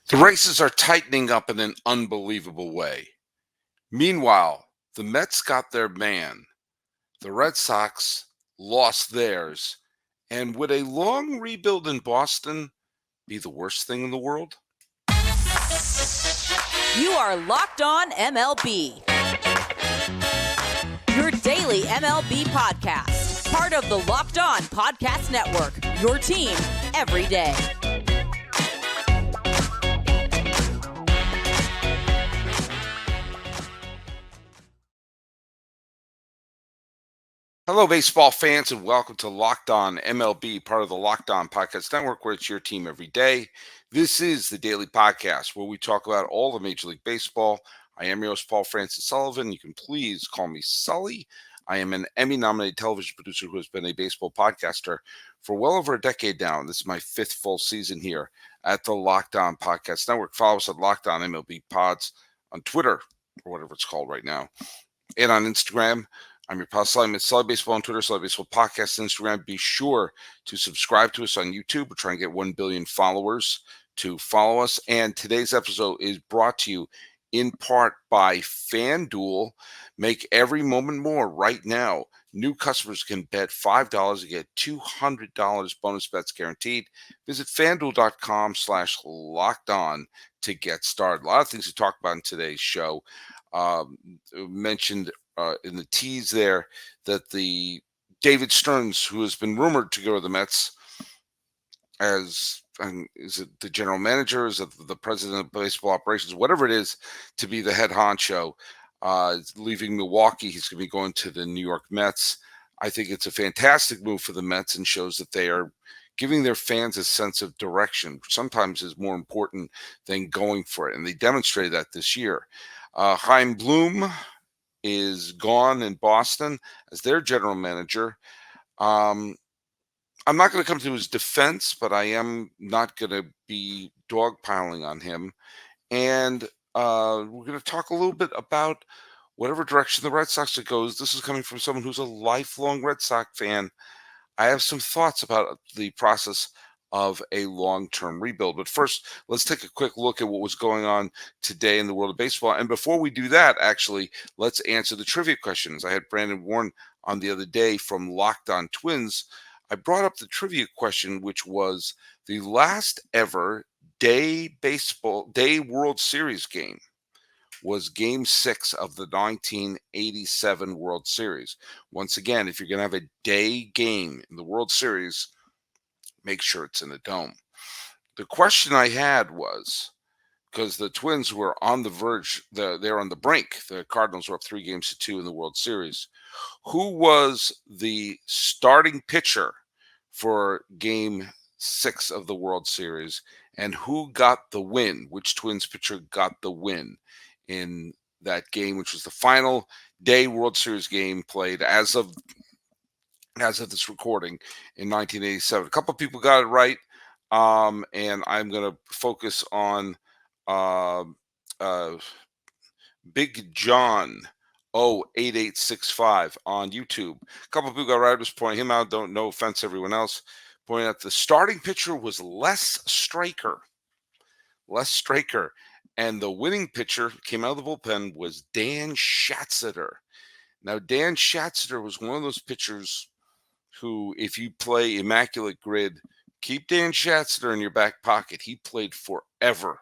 The races are tightening up in an unbelievable way. Meanwhile, the Mets got their man. The Red Sox lost theirs. And would a long rebuild in Boston be the worst thing in the world? You are Locked On MLB. Your daily MLB podcast. Part of the Locked On Podcast Network. Your team every day. Hello, baseball fans, and welcome to Locked On MLB, part of the Locked On Podcast Network, where it's your team every day. This is the daily podcast where we talk about all of Major League Baseball. I am your host, Paul Francis Sullivan. You can please call me Sully. I am an Emmy-nominated television producer who has been a baseball podcaster for well over a decade now, and this is my fifth full season here at the Locked On Podcast Network. Follow us at Locked On MLB Pods on Twitter, or whatever it's called right now, and on Instagram. I'm your pal Sully. I'm at Sully Baseball on Twitter, Sully Baseball Podcast on Instagram. Be sure to subscribe to us on YouTube. We're trying to get 1 billion followers to follow us. And today's episode is brought to you in part by FanDuel. Make every moment more right now. New customers can bet $5 and get $200 bonus bets guaranteed. Visit FanDuel.com/lockedon to get started. A lot of things to talk about in today's show. Mentioned in the tease there that the David Stearns, who has been rumored to go to the Mets as is it the general manager, is it the president of baseball operations, whatever it is, to be the head honcho, leaving Milwaukee. He's going to be going to the New York Mets. I think it's a fantastic move for the Mets and shows that they are giving their fans a sense of direction, which sometimes is more important than going for it. And they demonstrated that this year. Chaim Bloom is gone in Boston as their general manager. I'm not going to come to his defense, but I am not going to be dogpiling on him. And we're going to talk a little bit about whatever direction the Red Sox goes. This is coming from someone who's a lifelong Red Sox fan. I have some thoughts about the process of a long-term rebuild. But first, let's take a quick look at what was going on today in the world of baseball. And before we do that, actually, let's answer the trivia questions. I had Brandon Warren on the other day from Locked On Twins. I brought up the trivia question, which was the last ever day World Series game was Game 6 of the 1987 World Series. Once again, if you're going to have a day game in the World Series, make sure it's in the dome. The question I had was, because the Twins were on the verge, they're on the brink. The Cardinals were up 3-2 in the World Series. Who was the starting pitcher for Game 6 of the World Series, and who got the win? Which Twins pitcher got the win in that game, which was the final day World Series game played as of this recording in 1987. A couple of people got it right, and I'm going to focus on Big John 8865 on YouTube. A couple of people got it right. I was pointing him out. No offense to everyone else. Pointing out the starting pitcher was Les Straker. And the winning pitcher came out of the bullpen was Dan Schatzeder. Now, Dan Schatzeder was one of those pitchers who, if you play Immaculate Grid, keep Dan Schatzeder in your back pocket. He played forever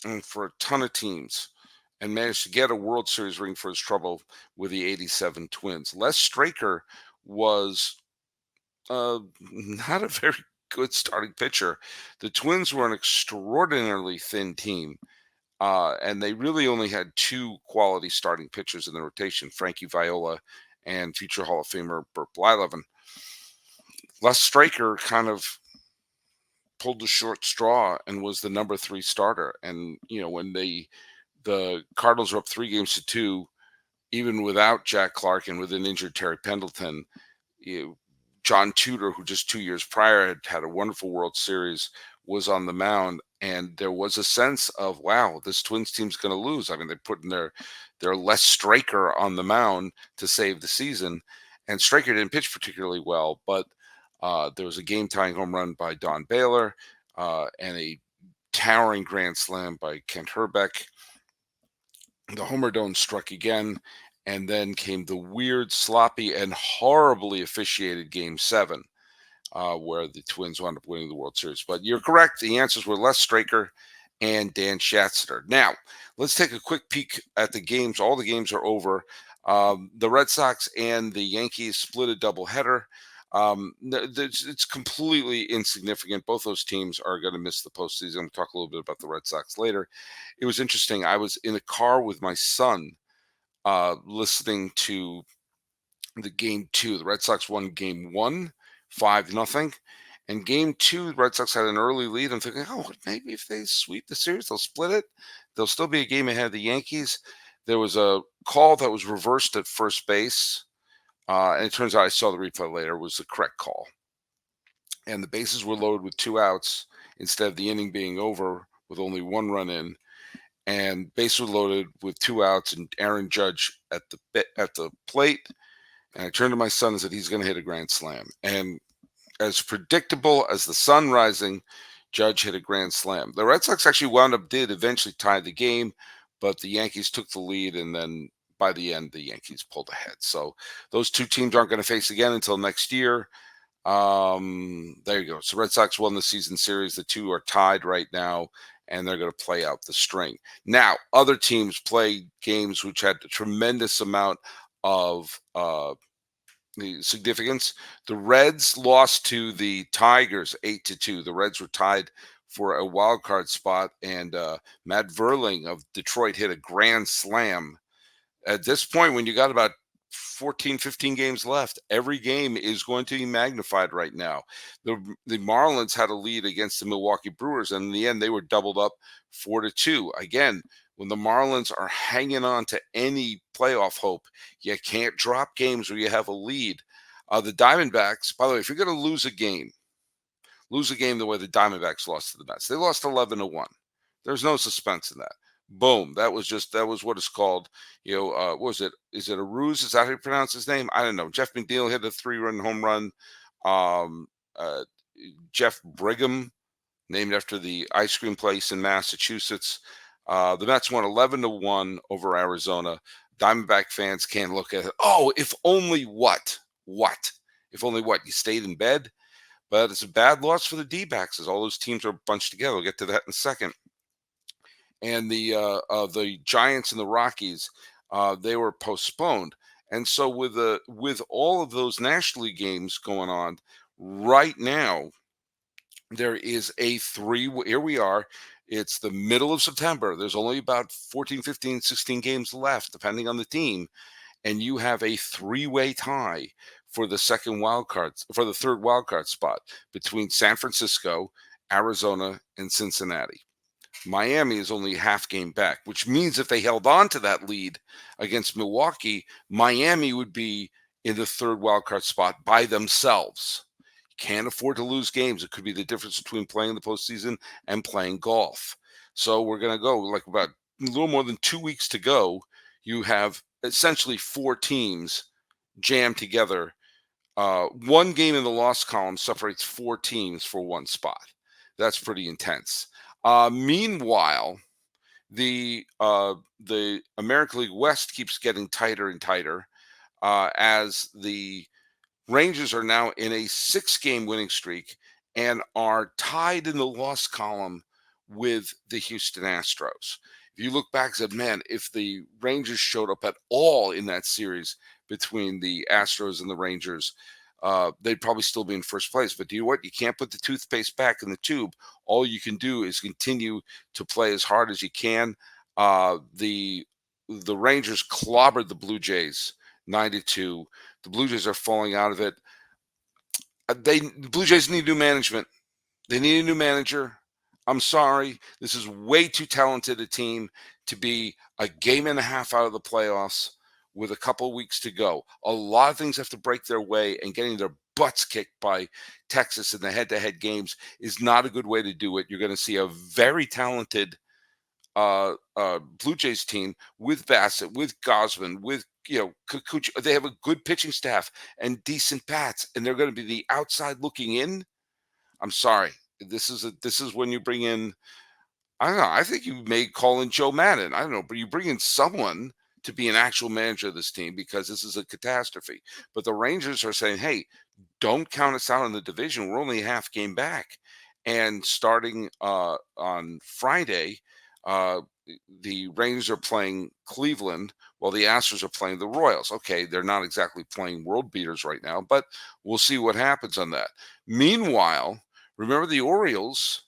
and for a ton of teams and managed to get a World Series ring for his trouble with the 87 Twins. Les Straker was not a very good starting pitcher. The Twins were an extraordinarily thin team, and they really only had two quality starting pitchers in the rotation, Frankie Viola and future Hall of Famer Burt Blyleven. Les Straker kind of pulled the short straw and was the number 3 starter. And, when the Cardinals were up 3-2, even without Jack Clark and with an injured Terry Pendleton, John Tudor, who just 2 years prior had a wonderful World Series, was on the mound. And there was a sense of, wow, this Twins team's going to lose. I mean, they put in their Les Straker on the mound to save the season. And Straker didn't pitch particularly well, but there was a game-tying home run by Don Baylor and a towering grand slam by Kent Herbeck. The homer don't struck again, and then came the weird, sloppy, and horribly officiated Game 7, where the Twins wound up winning the World Series. But you're correct. The answers were Les Straker and Dan Schatzter. Now, let's take a quick peek at the games. All the games are over. The Red Sox and the Yankees split a doubleheader. It's completely insignificant. Both those teams are going to miss the postseason. We'll talk a little bit about the Red Sox later. It was interesting. I was in a car with my son listening to the Game 2. The Red Sox won Game 1, 5-0. And Game 2, the Red Sox had an early lead. I'm thinking, oh, maybe if they sweep the series, they'll split it. They'll still be a game ahead of the Yankees. There was a call that was reversed at first base. And it turns out, I saw the replay later, was the correct call. And the bases were loaded with 2 outs instead of the inning being over with only 1 run in. And bases were loaded with 2 outs and Aaron Judge at the plate. And I turned to my son and said, he's going to hit a grand slam. And as predictable as the sun rising, Judge hit a grand slam. The Red Sox actually did eventually tie the game, but the Yankees took the lead, and then by the end, the Yankees pulled ahead. So those two teams aren't going to face again until next year. There you go. So Red Sox won the season series. The two are tied right now, and they're going to play out the string. Now, other teams play games which had a tremendous amount of the significance. The Reds lost to the Tigers 8-2. The Reds were tied for a wild card spot, and Matt Verling of Detroit hit a grand slam. At this point, when you got about 14, 15 games left, every game is going to be magnified right now. The Marlins had a lead against the Milwaukee Brewers, and in the end, they were doubled up 4-2. Again, when the Marlins are hanging on to any playoff hope, you can't drop games where you have a lead. The Diamondbacks, by the way, if you're going to lose a game the way the Diamondbacks lost to the Mets. They lost 11-1. There's no suspense in that. Boom. That was what it's called. What was it? Is it a ruse? Is that how you pronounce his name? I don't know. Jeff McNeil hit a 3-run home run. Jeff Brigham, named after the ice cream place in Massachusetts. The Mets won 11-1 over Arizona. Diamondback fans can't look at it. Oh, if only what? What? If only what? You stayed in bed? But it's a bad loss for the D-backs as all those teams are bunched together. We'll get to that in a second. And the Giants and the Rockies, they were postponed. And so with all of those National League games going on right now, there is here we are. It's the middle of September. There's only about 14, 15, 16 games left, depending on the team. And you have a 3-way tie for the third wild card spot between San Francisco, Arizona, and Cincinnati. Miami is only a half game back, which means if they held on to that lead against Milwaukee, Miami would be in the third wildcard spot by themselves. You can't afford to lose games. It could be the difference between playing the postseason and playing golf. So we're going to go like about a little more than 2 weeks to go. You have essentially 4 teams jammed together. One game in the loss column separates 4 teams for one spot. That's pretty intense. Meanwhile, the American League West keeps getting tighter and tighter as the Rangers are now in a 6-game winning streak and are tied in the loss column with the Houston Astros. If you look back and said, man, if the Rangers showed up at all in that series between the Astros and the Rangers, they'd probably still be in first place. But do you know what? You can't put the toothpaste back in the tube. All you can do is continue to play as hard as you can. The Rangers clobbered the Blue Jays 9-2. The Blue Jays are falling out of it. The Blue Jays need new management. They need a new manager. I'm sorry. This is way too talented a team to be a game and a half out of the playoffs with a couple of weeks to go. A lot of things have to break their way, and getting their butts kicked by Texas in the head-to-head games is not a good way to do it. You're going to see a very talented Blue Jays team with Bassett, with Gosman, with Kikuchi. They have a good pitching staff and decent bats, and they're going to be the outside looking in. I'm sorry. This is when you bring in I don't know. I think you may call in Joe Madden. I don't know, but you bring in someone to be an actual manager of this team because this is a catastrophe. But the Rangers are saying, hey, don't count us out in the division. We're only a half game back. And starting on Friday, uh, the Rangers are playing Cleveland while the Astros are playing the Royals. Okay, they're not exactly playing world beaters right now, but we'll see what happens on that. Meanwhile, remember the Orioles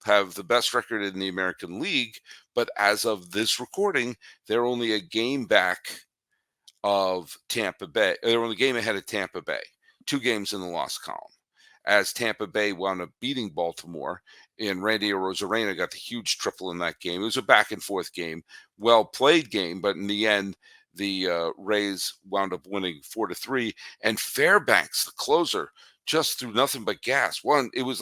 have the best record in the American League, but as of this recording, they're only a game back of Tampa Bay. They're only a game ahead of Tampa Bay, 2 games in the loss column. As Tampa Bay wound up beating Baltimore, and Randy Arozarena got the huge triple in that game. It was a back and forth game, well played game, but in the end, the Rays wound up winning 4-3. And Fairbanks, the closer, just threw nothing but gas. It was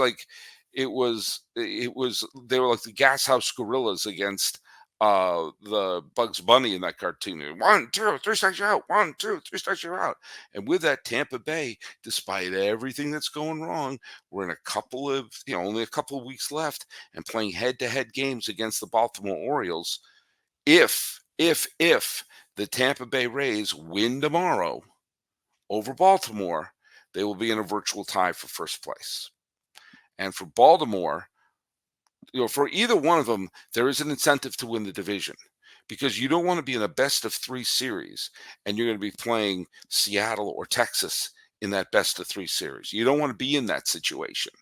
they were like the Gas House Gorillas against the Bugs Bunny in that cartoon. 1, 2, 3 strikes you out. 1, 2, 3 strikes you out. And with that, Tampa Bay, despite everything that's going wrong, we're in only a couple of weeks left and playing head-to-head games against the Baltimore Orioles. If the Tampa Bay Rays win tomorrow over Baltimore, they will be in a virtual tie for first place. And for Baltimore, for either one of them, there is an incentive to win the division because you don't want to be in a best of 3 series and you're going to be playing Seattle or Texas in that best of 3 series. You don't want to be in that situation.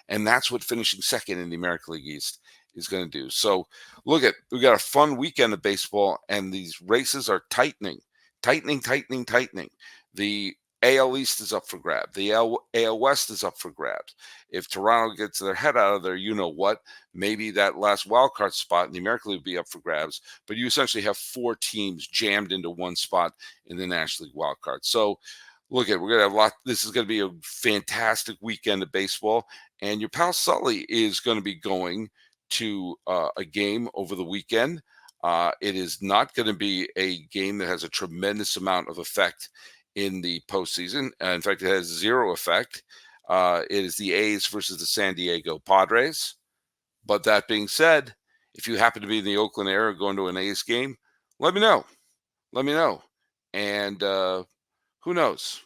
And that's what finishing second in the American League East is going to do. So we got a fun weekend of baseball, and these races are tightening. The AL East is up for grabs. The AL West is up for grabs. If Toronto gets their head out of there, you know what? Maybe that last wild card spot in the American League will be up for grabs. But you essentially have 4 teams jammed into one spot in the National League wild card. So we're going to have a lot. This is going to be a fantastic weekend of baseball. And your pal Sully is going to be going to a game over the weekend. It is not going to be a game that has a tremendous amount of effect in the postseason. In fact, it has 0 effect. It is the A's versus the San Diego Padres. But that being said, if you happen to be in the Oakland area going to an A's game, let me know. And who knows?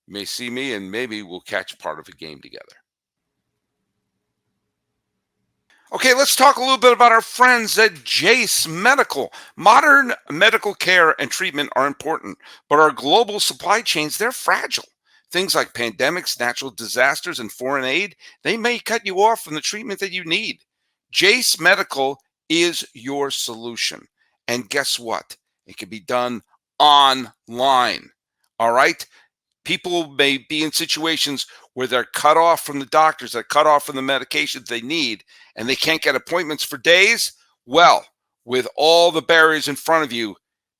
You may see me, and maybe we'll catch part of a game together. Okay, let's talk a little bit about our friends at Jase Medical. Modern medical care and treatment are important, but our global supply chains, they're fragile. Things like pandemics, natural disasters, and foreign aid, they may cut you off from the treatment that you need. Jase Medical is your solution. And guess what? It can be done online. All right? People may be in situations where they're cut off from the doctors, they're cut off from the medications they need, and they can't get appointments for days. Well, with all the barriers in front of you,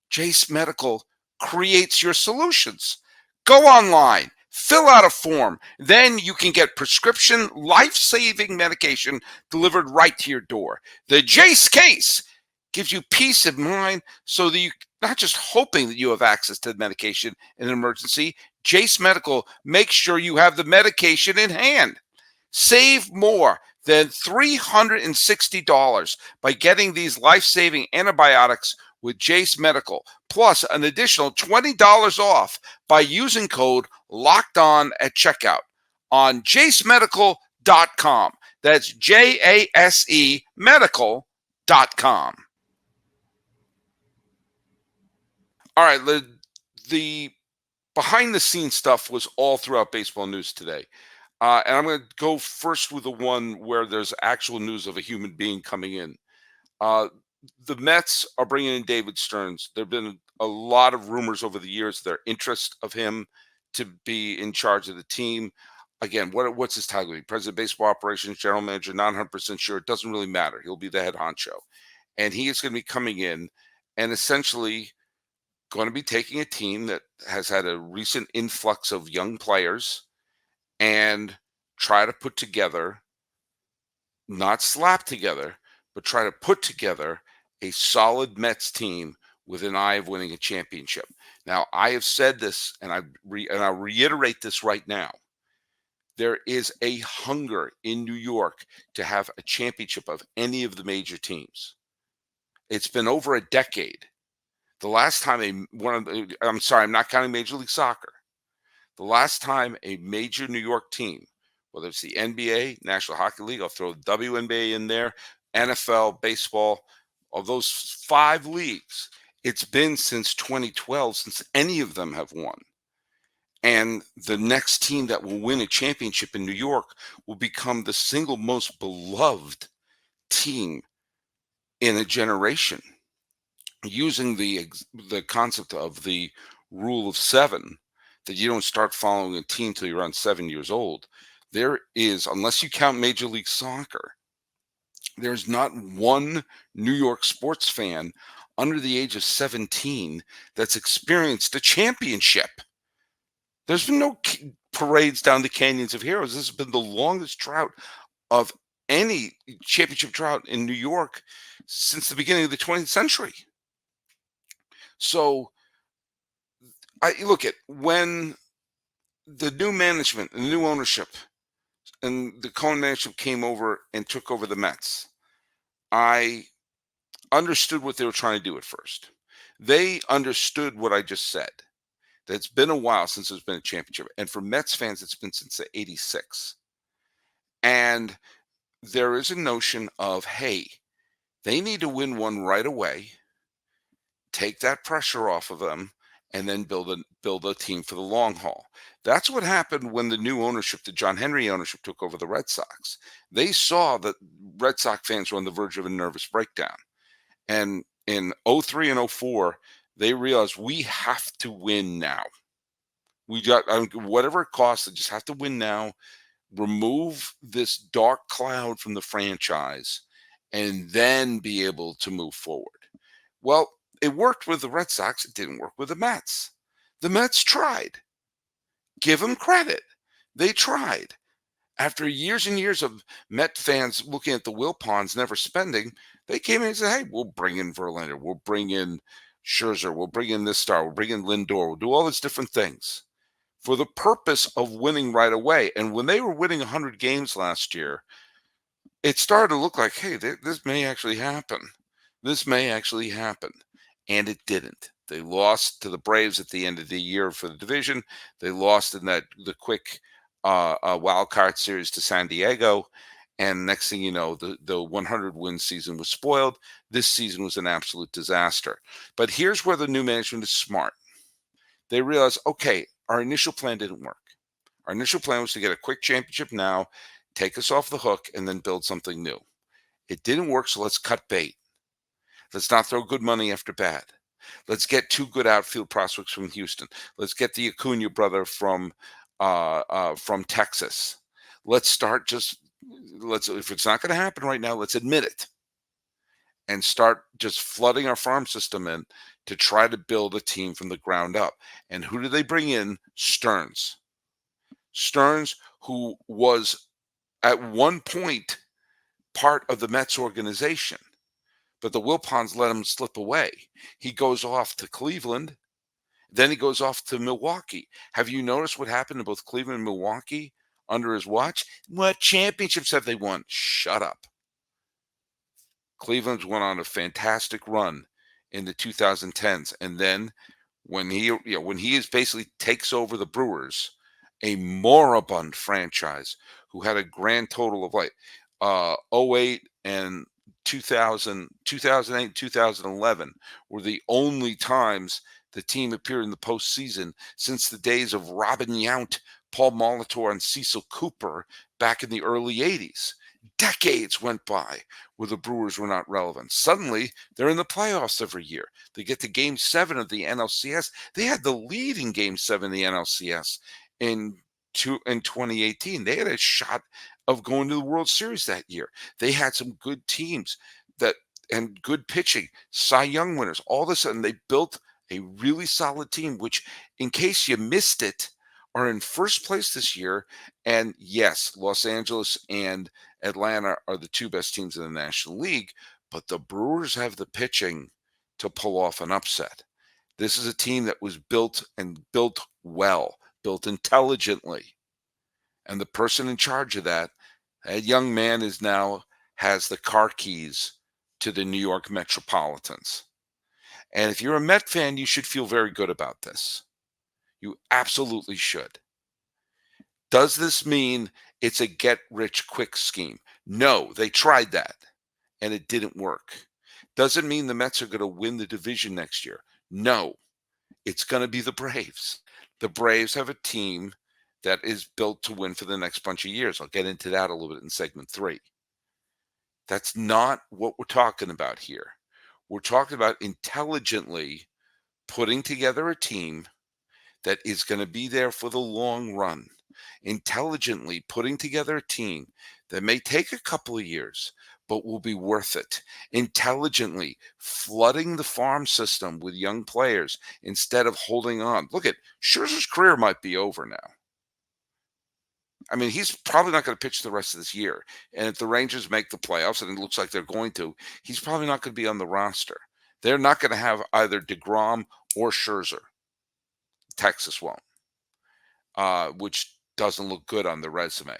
Jase Medical creates your solutions. Go online, fill out a form, then you can get prescription life-saving medication delivered right to your door. The Jase case gives you peace of mind so that you're not just hoping that you have access to the medication in an emergency. Jase Medical makes sure you have the medication in hand. Save more than $360 by getting these life-saving antibiotics with Jase Medical, plus an additional $20 off by using code LOCKEDON at checkout on jasemedical.com. That's JASE medical.com. All right, the behind the scenes stuff was all throughout baseball news today. And I'm going to go first with the one where there's actual news of a human being coming in. The Mets are bringing in David Stearns. There have been a lot of rumors over the years, their interest of him to be in charge of the team. Again, what's his title? President of Baseball Operations, General Manager, not 100% sure. It doesn't really matter. He'll be the head honcho. And he is going to be coming in and essentially going to be taking a team that has had a recent influx of young players and try to put together, not slap together, but try to put together a solid Mets team with an eye of winning a championship. Now, I have said this, and I'll reiterate this right now. There is a hunger in New York to have a championship of any of the major teams. It's been over a decade. The last time I'm sorry, I'm not counting Major League Soccer. The last time a major New York team, whether it's the NBA, National Hockey League, I'll throw the WNBA in there, NFL, baseball, of those 5 leagues, it's been since 2012 since any of them have won. And the next team that will win a championship in New York will become the single most beloved team in a generation. Using the concept of the rule of 7, that you don't start following a team till you're around 7 years old. There is, unless you count Major League Soccer, there's not one New York sports fan under the age of 17 that's experienced a championship. There's been no parades down the canyons of heroes. This has been the longest drought of any championship drought in New York since the beginning of the 20th century. So I look at when the new management, the new ownership, and the Cohen management came over and took over the Mets, I understood what they were trying to do at first. They understood what I just said. That it's been a while since there's been a championship. And for Mets fans, it's been since '86. And there is a notion of, hey, they need to win one right away, take that pressure off of them, and then build a team for the long haul. That's what happened when the new ownership, the John Henry ownership, took over the Red Sox. They saw that Red Sox fans were on the verge of a nervous breakdown. And in '03 and '04, they realized we have to win now. We got, whatever it costs, they just have to win now, remove this dark cloud from the franchise, and then be able to move forward. Well, it worked with the Red Sox. It didn't work with the Mets. The Mets tried. Give them credit. They tried. After years and years of Met fans looking at the Wilpons never spending, they came in and said, hey, we'll bring in Verlander. We'll bring in Scherzer. We'll bring in this star. We'll bring in Lindor. We'll do all these different things for the purpose of winning right away. And when they were winning 100 games last year, it started to look like, hey, this may actually happen. This may actually happen. And it didn't. They lost to the Braves at the end of the year for the division. They lost in the quick wild card series to San Diego. And next thing you know, the 100-win season was spoiled. This season was an absolute disaster. But here's where the new management is smart. They realized, okay, our initial plan didn't work. Our initial plan was to get a quick championship now, take us off the hook, and then build something new. It didn't work, so let's cut bait. Let's not throw good money after bad. Let's get 2 good outfield prospects from Houston. Let's get the Acuna brother from Texas. Let's if it's not going to happen right now, let's admit it and start just flooding our farm system in to try to build a team from the ground up. And who do they bring in? Stearns. Stearns, who was at one point part of the Mets organization. But the Wilpons let him slip away. He goes off to Cleveland. Then he goes off to Milwaukee. Have you noticed what happened to both Cleveland and Milwaukee under his watch? What championships have they won? Shut up. Cleveland's went on a fantastic run in the 2010s. And then when he basically takes over the Brewers, a moribund franchise who had a grand total of 08 and 2008, 2011 were the only times the team appeared in the postseason since the days of Robin Yount, Paul Molitor, and Cecil Cooper back in the early 80s. Decades went by where the Brewers were not relevant. Suddenly, they're in the playoffs every year. They get to Game 7 of the NLCS. They had the lead in Game 7 of the NLCS in 2018. They had a shot of going to the World Series that year. They had some good teams and good pitching, Cy Young winners. All of a sudden, they built a really solid team, which, in case you missed it, are in first place this year. And yes, Los Angeles and Atlanta are the 2 best teams in the National League, but the Brewers have the pitching to pull off an upset. This is a team that was built well, built intelligently. And the person in charge of that young man has the car keys to the New York Metropolitans. And if you're a Met fan, you should feel very good about this. You absolutely should. Does this mean it's a get-rich-quick scheme? No, they tried that, and it didn't work. Does it mean the Mets are going to win the division next year? No, it's going to be the Braves. The Braves have a team that is built to win for the next bunch of years. I'll get into that a little bit in segment 3. That's not what we're talking about here. We're talking about intelligently putting together a team that is going to be there for the long run. Intelligently putting together a team that may take a couple of years, but will be worth it. Intelligently flooding the farm system with young players instead of holding on. Look at Scherzer's career might be over now. I mean, he's probably not going to pitch the rest of this year. And if the Rangers make the playoffs, and it looks like they're going to, he's probably not going to be on the roster. They're not going to have either DeGrom or Scherzer. Texas won't, which doesn't look good on the resume.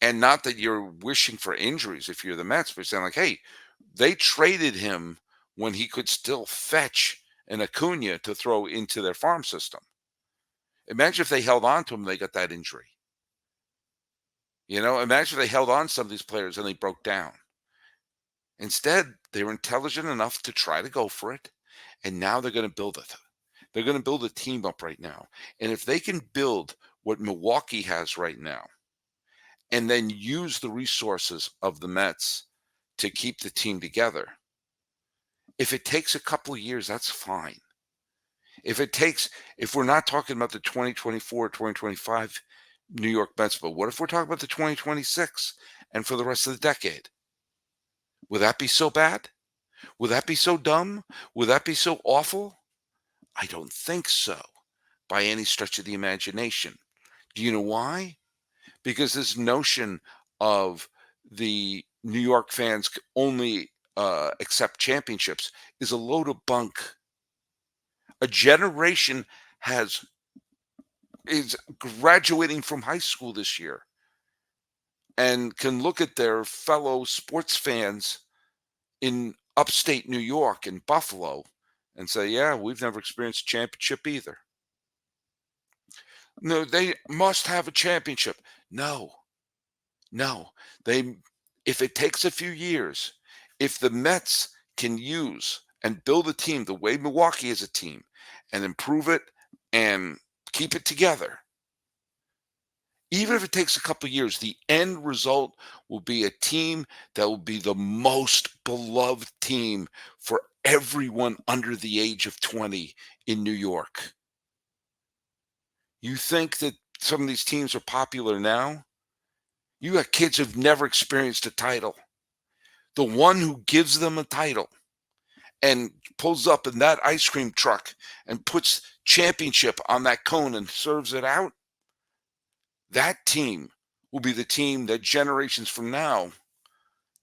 And not that you're wishing for injuries if you're the Mets, but saying like, hey, they traded him when he could still fetch an Acuna to throw into their farm system. Imagine if they held on to him and they got that injury. Imagine if they held on to some of these players and they broke down. Instead, they were intelligent enough to try to go for it, and now they're going to build it. They're going to build a team up right now. And if they can build what Milwaukee has right now, and then use the resources of the Mets to keep the team together, if it takes a couple of years, that's fine. If we're not talking about the 2024, 2025 New York Mets, but what if we're talking about the 2026 and for the rest of the decade? Would that be so bad? Would that be so dumb? Would that be so awful? I don't think so, by any stretch of the imagination. Do you know why? Because this notion of the New York fans only accept championships is a load of bunk. A generation is graduating from high school this year and can look at their fellow sports fans in upstate New York and Buffalo and say, yeah, we've never experienced a championship either. No, they must have a championship. No. If it takes a few years, if the Mets can use and build a team the way Milwaukee is a team and improve it and keep it together, even if it takes a couple of years, the end result will be a team that will be the most beloved team for everyone under the age of 20 in New York. You think that some of these teams are popular now? You got kids who've never experienced a title. The one who gives them a title and pulls up in that ice cream truck and puts championship on that cone and serves it out, that team will be the team that generations from now,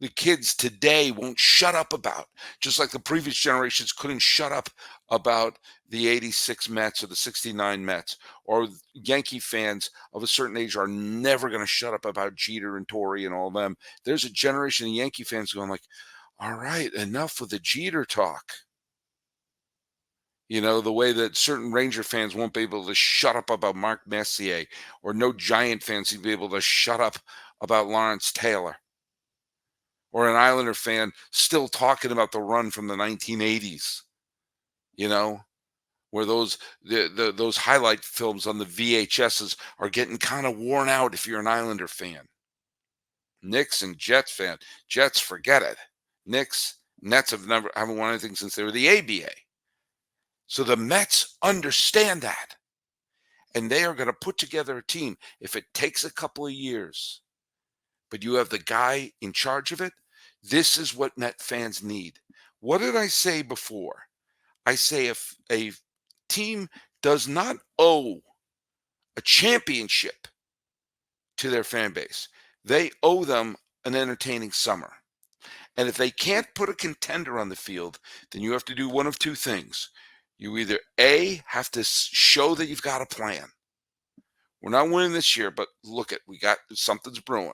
the kids today won't shut up about, just like the previous generations couldn't shut up about the 86 Mets or the 69 Mets, or Yankee fans of a certain age are never going to shut up about Jeter and Torrey and all of them. There's a generation of Yankee fans going like, all right, enough with the Jeter talk. The way that certain Ranger fans won't be able to shut up about Mark Messier, or no Giant fans will be able to shut up about Lawrence Taylor, or an Islander fan still talking about the run from the 1980s, where those highlight films on the VHSs are getting kind of worn out if you're an Islander fan. Knicks and Jets fan. Jets, forget it. Knicks, Nets haven't won anything since they were the ABA. So the Mets understand that. And they are going to put together a team if it takes a couple of years. But you have the guy in charge of it. This is what Met fans need. What did I say before? I say if a team does not owe a championship to their fan base, they owe them an entertaining summer. And if they can't put a contender on the field, then you have to do one of two things. You either A, have to show that you've got a plan, We're not winning this year, but look, we got something's brewing.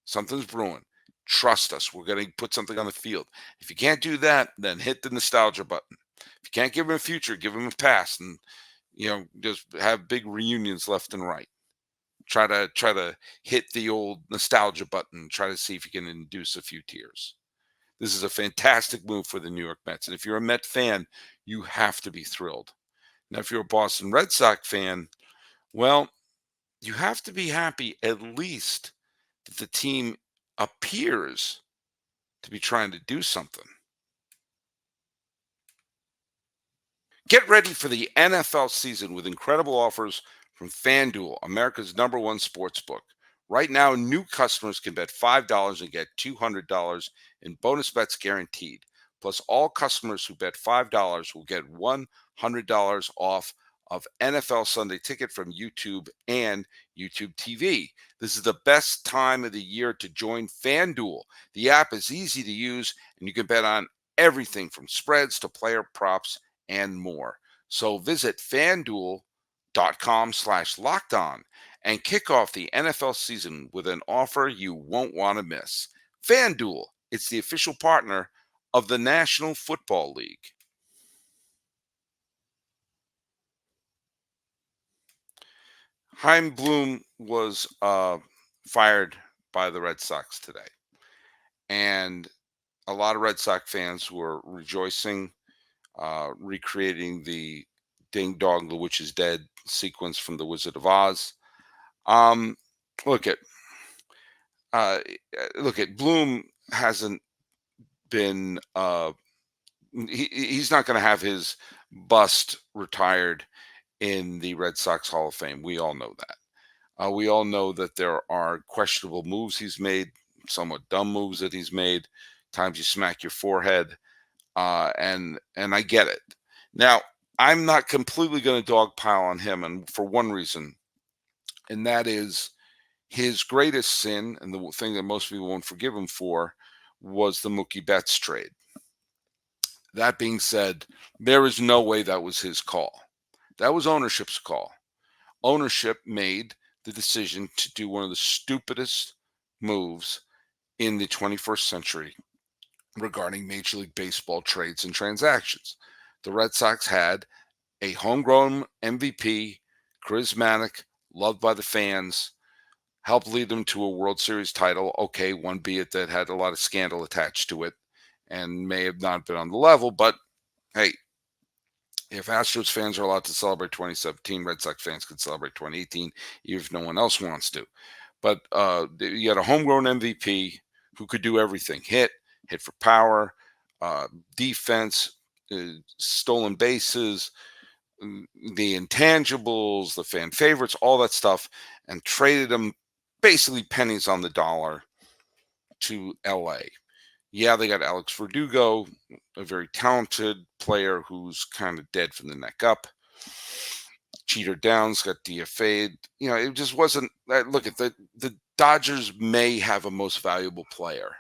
Something's brewing. Trust us. We're going to put something on the field. If you can't do that, then hit the nostalgia button. If you can't give him a future, give him a past, and just have big reunions left and right. Try to hit the old nostalgia button. Try to see if you can induce a few tears. This is a fantastic move for the New York Mets, and if you're a Met fan, you have to be thrilled. Now, if you're a Boston Red Sox fan, well, you have to be happy at least that the team appears to be trying to do something. Get ready for the NFL season with incredible offers from FanDuel, America's #1 sportsbook. Right now, new customers can bet $5 and get $200 in bonus bets guaranteed. Plus, all customers who bet $5 will get $100 off of NFL Sunday Ticket from YouTube and YouTube TV. This is the best time of the year to join FanDuel. The app is easy to use, and you can bet on everything from spreads to player props and more. So visit FanDuel.com/lockedon and kick off the NFL season with an offer you won't want to miss. FanDuel, it's the official partner of the National Football League. Chaim Bloom was fired by the Red Sox today. And a lot of Red Sox fans were rejoicing, recreating the Ding Dong, the Witch is Dead sequence from The Wizard of Oz. Look at Bloom hasn't been he's not going to have his bust retired in the Red Sox Hall of Fame. We all know that. We all know that there are questionable moves he's made, somewhat dumb moves that he's made. Times you smack your forehead, and I get it. Now, I'm not completely going to dogpile on him, and for one reason, and that is his greatest sin, and the thing that most people won't forgive him for, was the Mookie Betts trade. That being said, there is no way that was his call. That was ownership's call. Ownership made the decision to do one of the stupidest moves in the 21st century regarding Major League Baseball trades and transactions. The Red Sox had a homegrown MVP, charismatic, loved by the fans, helped lead them to a World Series title. Okay, one be it that had a lot of scandal attached to it and may have not been on the level, but hey, if Astros fans are allowed to celebrate 2017, Red Sox fans can celebrate 2018, even if no one else wants to. But you had a homegrown MVP who could do everything: hit for power, defense, stolen bases, the intangibles, the fan favorites, all that stuff, and traded him basically pennies on the dollar to LA. Yeah, they got Alex Verdugo, a very talented player who's kind of dead from the neck up. Cheater Downs got DFA'd. It just wasn't. Look at the Dodgers may have a most valuable player.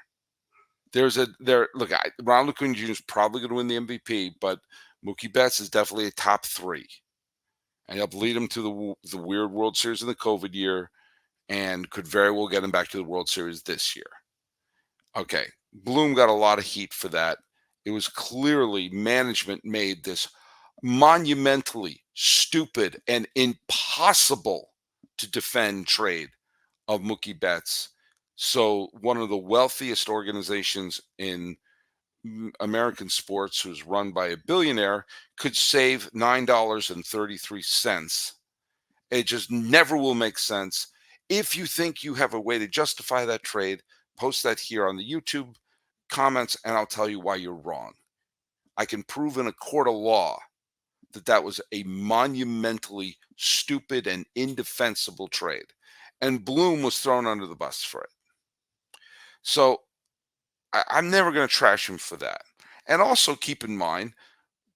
Ronald Acuna Jr. is probably going to win the MVP, but Mookie Betts is definitely a top 3, and helped lead him to the weird World Series in the COVID year, and could very well get him back to the World Series this year. Okay, Bloom got a lot of heat for that. It was clearly management made this monumentally stupid and impossible to defend trade of Mookie Betts. So one of the wealthiest organizations in American sports, who's run by a billionaire, could save $9.33. It just never will make sense. If you think you have a way to justify that trade, post that here on the YouTube comments, and I'll tell you why you're wrong. I can prove in a court of law that was a monumentally stupid and indefensible trade. And Bloom was thrown under the bus for it. So I'm never going to trash him for that. And also keep in mind,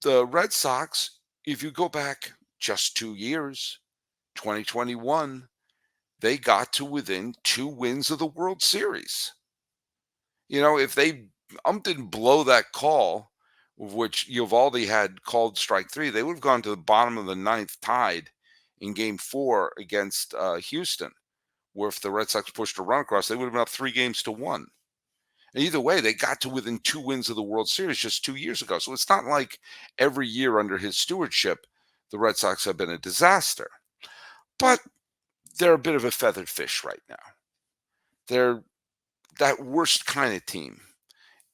the Red Sox, if you go back just 2 years, 2021, they got to within 2 wins of the World Series. If they didn't blow that call, which Eovaldi had called strike 3, they would have gone to the bottom of the 9th tied in Game 4 against Houston, where if the Red Sox pushed a run across, they would have been up 3-1. And either way, they got to within 2 wins of the World Series just 2 years ago. So it's not like every year under his stewardship, the Red Sox have been a disaster. But they're a bit of a feathered fish right now. They're that worst kind of team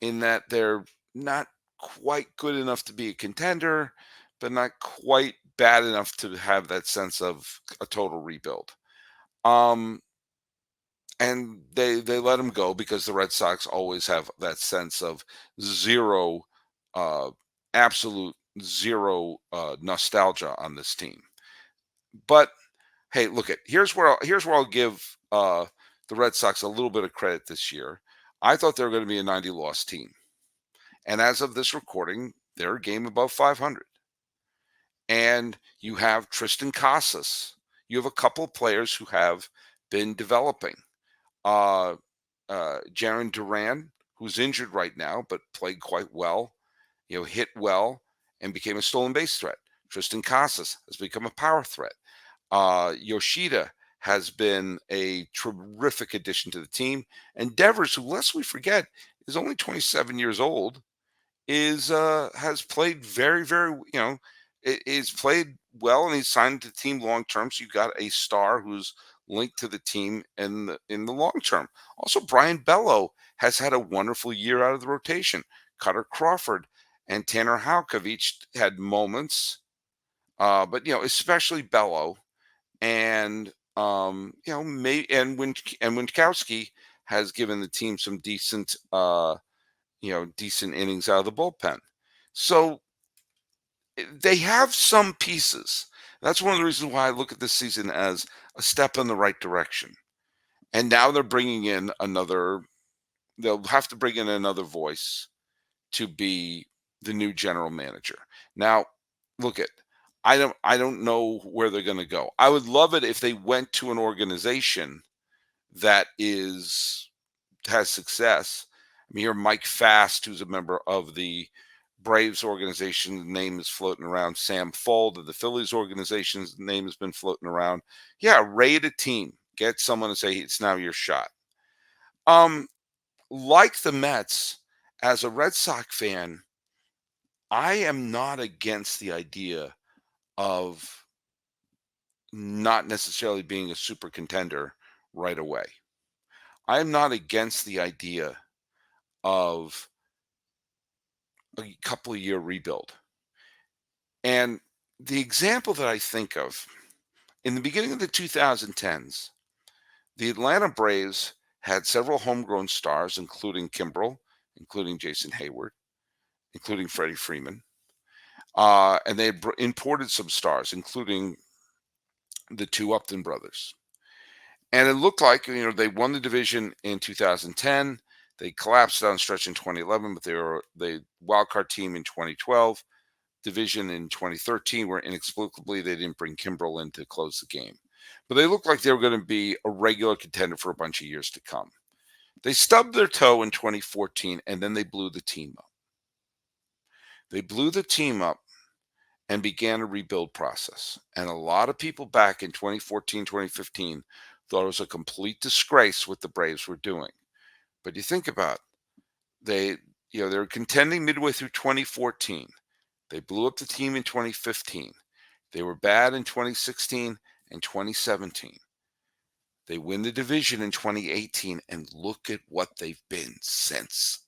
in that they're not quite good enough to be a contender, but not quite bad enough to have that sense of a total rebuild. And they let him go because the Red Sox always have that sense of zero, absolute zero nostalgia on this team. But hey, look here's where I'll give the Red Sox a little bit of credit this year. I thought they were going to be a 90-loss team, and as of this recording, they're a game above 500. And you have Tristan Casas. You have a couple of players who have been developing. Jaron Duran, who's injured right now, but played quite well, hit well and became a stolen base threat. Tristan Casas has become a power threat. Yoshida has been a terrific addition to the team. And Devers, who, lest we forget, is only 27 years old, has played very, very, is played well, and he's signed to the team long term. So you've got a star who's linked to the team in the long term. Also, Brian Bello has had a wonderful year out of the rotation. Cutter Crawford and Tanner Houck have each had moments, but especially Bello, and Winkowski has given the team some decent innings out of the bullpen. So they have some pieces. That's one of the reasons why I look at this season as a step in the right direction. And now they're bringing in they'll have to bring in another voice to be the new general manager. Now, I don't know where they're going to go. I would love it if they went to an organization that has success. I mean, here Mike Fast, who's a member of the Braves organization, the name is floating around. Sam Fold of the Phillies organization's name has been floating around. Yeah, raid a team. Get someone to say it's now your shot. Like the Mets, as a Red Sox fan, I am not against the idea of not necessarily being a super contender right away. I am not against the idea of a couple of year rebuild. And the example that I think of, in the beginning of the 2010s, the Atlanta Braves had several homegrown stars, including Kimbrel, including Jason Hayward, including Freddie Freeman. And they had imported some stars, including the two Upton brothers. And it looked like, they won the division in 2010. They collapsed down stretch in 2011, but they were the wild card team in 2012. Division in 2013, where inexplicably they didn't bring Kimbrel in to close the game. But they looked like they were going to be a regular contender for a bunch of years to come. They stubbed their toe in 2014, and then they blew the team up. They blew the team up and began a rebuild process. And a lot of people back in 2014, 2015 thought it was a complete disgrace what the Braves were doing. But you think about it, they were contending midway through 2014. They blew up the team in 2015. They were bad in 2016 and 2017. They win the division in 2018, and look at what they've been since.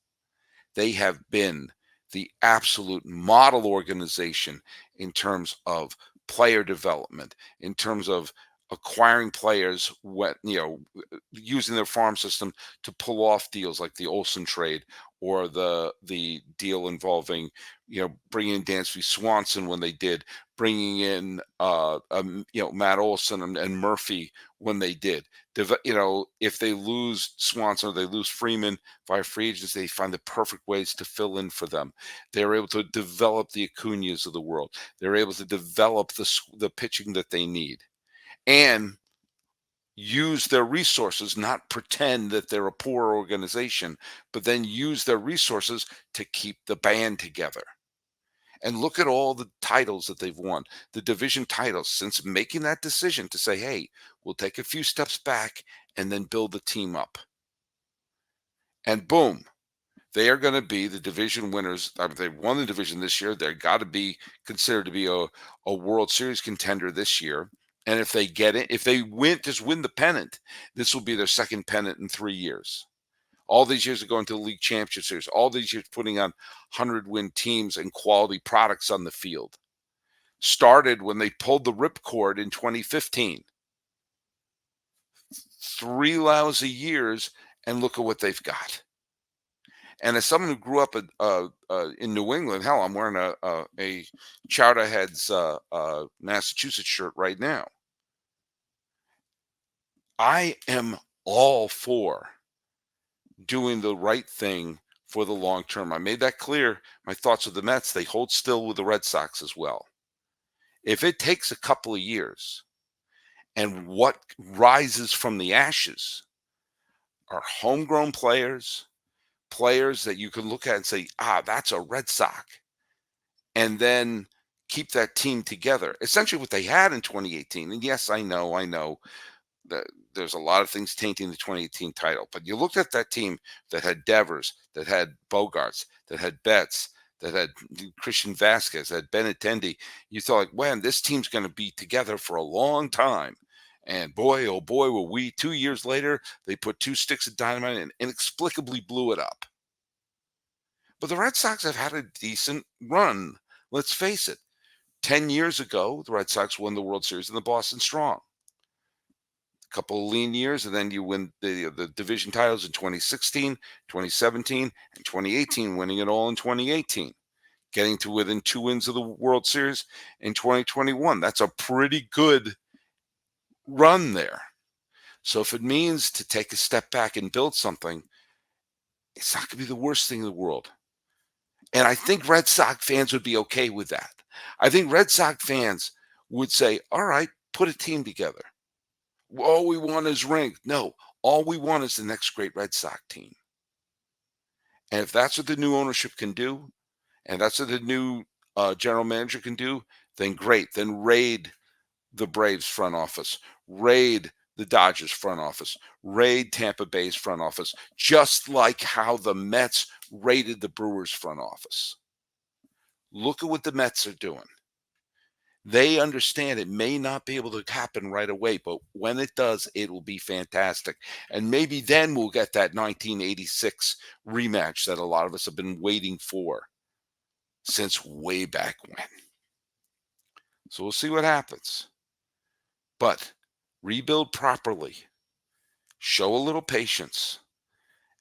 They have been the absolute model organization in terms of player development, in terms of acquiring players, using their farm system to pull off deals like the Olsen trade or the deal involving, bringing in Dansby Swanson when they did, bringing in, Matt Olson and Murphy when they did. If they lose Swanson or they lose Freeman via free agents, they find the perfect ways to fill in for them. They're able to develop the Acuñas of the world. They're able to develop the pitching that they need, and use their resources, not pretend that they're a poor organization, but then use their resources to keep the band together. And look at all the titles that they've won, the division titles, since making that decision to say, hey, we'll take a few steps back and then build the team up. And boom, they are going to be the division winners. They won the division this year. They're got to be considered to be a World Series contender this year. And if they get it, if they just win the pennant, this will be their second pennant in 3 years. All these years of going to the league championship series, all these years putting on 100-win teams and quality products on the field. Started when they pulled the ripcord in 2015. 3 lousy years, and look at what they've got. And as someone who grew up in New England, hell, I'm wearing a Chowderheads Massachusetts shirt right now. I am all for doing the right thing for the long term. I made that clear. My thoughts with the Mets, they hold still with the Red Sox as well. If it takes a couple of years and what rises from the ashes are homegrown players that you can look at and say, that's a Red Sox, and then keep that team together. Essentially what they had in 2018. And yes, I know that there's a lot of things tainting the 2018 title, but you looked at that team that had Devers, that had Bogarts, that had Betts, that had Christian Vasquez, that had Benintendi. You thought, like, man, this team's going to be together for a long time. And boy, oh boy, were we 2 years later, they put 2 sticks of dynamite and inexplicably blew it up. But the Red Sox have had a decent run. Let's face it. 10 years ago, the Red Sox won the World Series in the Boston Strong. A couple of lean years, and then you win the division titles in 2016, 2017, and 2018, winning it all in 2018. Getting to within 2 wins of the World Series in 2021. That's a pretty good run there. So if it means to take a step back and build something, it's not going to be the worst thing in the world. And I think Red Sox fans would be okay with that. I think Red Sox fans would say, all right, put a team together. All we want is rings. No, all we want is the next great Red Sox team. And if that's what the new ownership can do, and that's what the new general manager can do, then great. Then raid the Braves front office, raid the Dodgers front office, raid Tampa Bay's front office, just like how the Mets raided the Brewers front office. Look at what the Mets are doing. They understand it may not be able to happen right away, but when it does, it will be fantastic. And maybe then we'll get that 1986 rematch that a lot of us have been waiting for since way back when. So we'll see what happens. But rebuild properly. Show a little patience.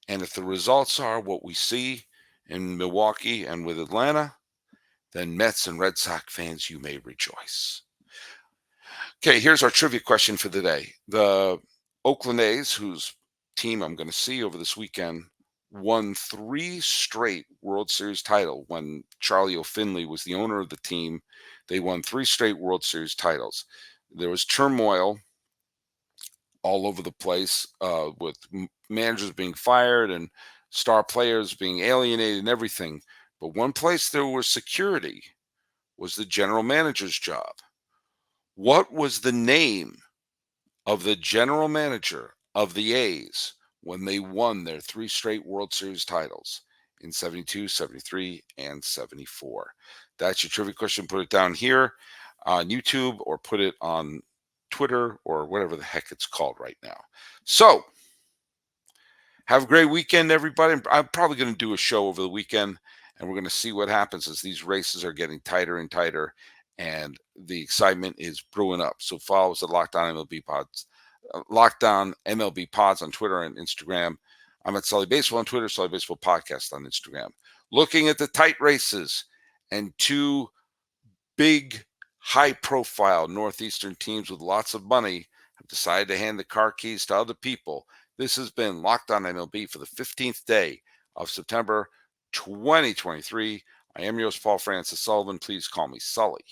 And if the results are what we see in Milwaukee and with Atlanta, then Mets and Red Sox fans, you may rejoice. Okay, here's our trivia question for the day. The Oakland A's, whose team I'm going to see over this weekend, won 3 straight World Series titles. When Charlie O'Finley was the owner of the team, they won 3 straight World Series titles. There was turmoil all over the place with managers being fired and star players being alienated and everything. But one place there was security was the general manager's job. What was the name of the general manager of the A's when they won their 3 straight World Series titles in 72, 73, and 74? That's your trivia question. Put it down here on YouTube or put it on Twitter or whatever the heck it's called right now. So, have a great weekend, everybody. I'm probably going to do a show over the weekend, and we're going to see what happens as these races are getting tighter and tighter, and the excitement is brewing up. So follow us at Lockdown MLB Pods, Lockdown MLB Pods on Twitter and Instagram. I'm at Sully Baseball on Twitter, Sully Baseball Podcast on Instagram. Looking at the tight races and 2 big, high-profile Northeastern teams with lots of money have decided to hand the car keys to other people. This has been Locked On MLB for the 15th day of September 2023. I am yours, Paul Francis Sullivan. Please call me Sully.